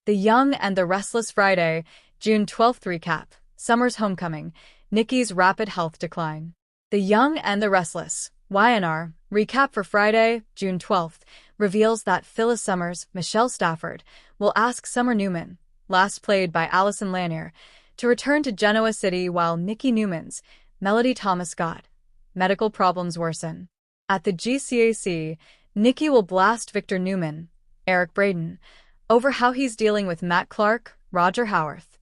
The Young and the Restless Friday, June 12th recap. Summer's homecoming. Nikki's rapid health decline. The Young and the Restless, YNR, recap for Friday, June 12th, reveals that Phyllis Summers, Michelle Stafford, will ask Summer Newman, last played by Allison Lanier, to return to Genoa City while Nikki Newman's, Melody Thomas Scott, medical problems worsen. At the GCAC, Nikki will blast Victor Newman, Eric Braden, over how he's dealing with Matt Clark, Roger Howarth.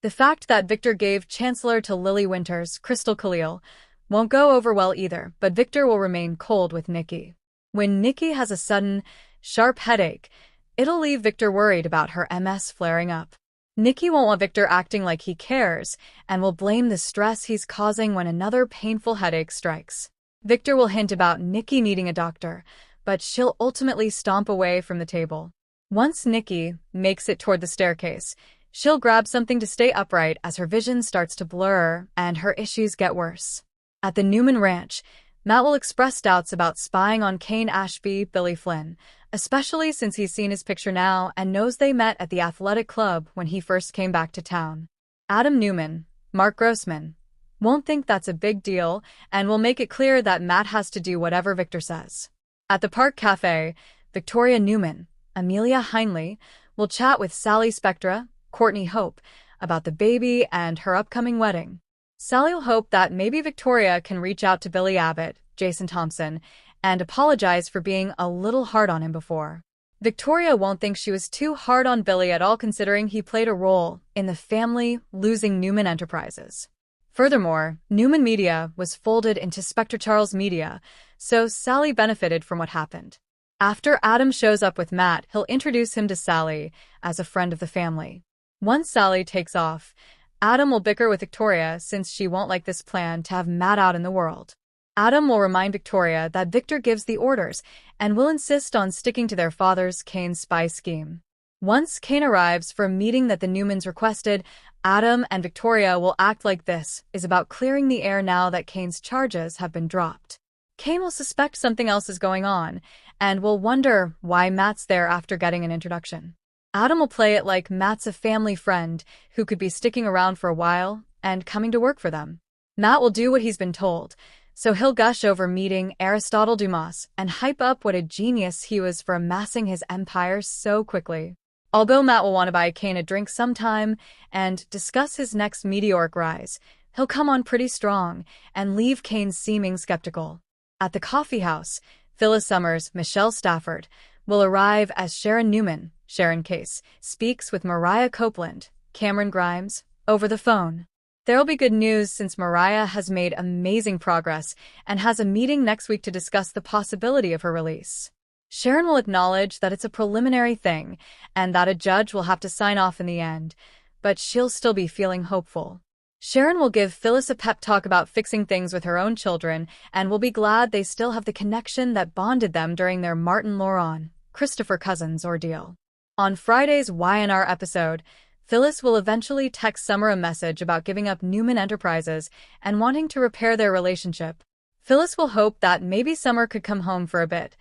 The fact that Victor gave Chancellor to Lily Winters, Crystal Khalil, won't go over well either, but Victor will remain cold with Nikki. When Nikki has a sudden, sharp headache, it'll leave Victor worried about her MS flaring up. Nikki won't want Victor acting like he cares, and will blame the stress he's causing when another painful headache strikes. Victor will hint about Nikki needing a doctor, but she'll ultimately stomp away from the table. Once Nikki makes it toward the staircase, she'll grab something to stay upright as her vision starts to blur and her issues get worse. At the Newman Ranch, Matt will express doubts about spying on Kane Ashby, Billy Flynn, especially since he's seen his picture now and knows they met at the athletic club when he first came back to town. Adam Newman, Mark Grossman, won't think that's a big deal and will make it clear that Matt has to do whatever Victor says. At the Park Cafe, Victoria Newman, Amelia Heinley, will chat with Sally Spectra, Courtney Hope, about the baby and her upcoming wedding. Sally'll hope that maybe Victoria can reach out to Billy Abbott, Jason Thompson, and apologize for being a little hard on him before. Victoria won't think she was too hard on Billy at all considering he played a role in the family losing Newman Enterprises. Furthermore, Newman Media was folded into Spectre Charles Media, so Sally benefited from what happened. After Adam shows up with Matt, he'll introduce him to Sally as a friend of the family. Once Sally takes off, Adam will bicker with Victoria since she won't like this plan to have Matt out in the world. Adam will remind Victoria that Victor gives the orders and will insist on sticking to their father's Kane's spy scheme. Once Kane arrives for a meeting that the Newmans requested, Adam and Victoria will act like this is about clearing the air now that Kane's charges have been dropped. Kane will suspect something else is going on and will wonder why Matt's there after getting an introduction. Adam will play it like Matt's a family friend who could be sticking around for a while and coming to work for them. Matt will do what he's been told, so he'll gush over meeting Aristotle Dumas and hype up what a genius he was for amassing his empire so quickly. Although Matt will want to buy Kane a drink sometime and discuss his next meteoric rise, he'll come on pretty strong and leave Kane seeming skeptical. At the coffee house, Phyllis Summers, Michelle Stafford, will arrive as Sharon Newman, Sharon Case, speaks with Mariah Copeland, Cameron Grimes, over the phone. There'll be good news since Mariah has made amazing progress and has a meeting next week to discuss the possibility of her release. Sharon will acknowledge that it's a preliminary thing and that a judge will have to sign off in the end, but she'll still be feeling hopeful. Sharon will give Phyllis a pep talk about fixing things with her own children and will be glad they still have the connection that bonded them during their Martin Laurent, Christopher Cousins ordeal. On Friday's YNR episode, Phyllis will eventually text Summer a message about giving up Newman Enterprises and wanting to repair their relationship. Phyllis will hope that maybe Summer could come home for a bit,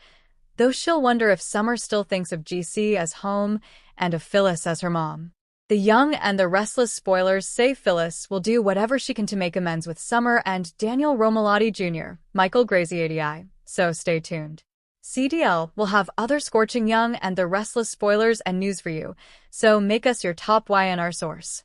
though she'll wonder if Summer still thinks of GC as home and of Phyllis as her mom. The Young and the Restless spoilers say Phyllis will do whatever she can to make amends with Summer and Daniel Romalotti Jr., Michael Graziadei, so stay tuned. CDL will have other scorching Young and the Restless spoilers and news for you, so make us your top YNR source.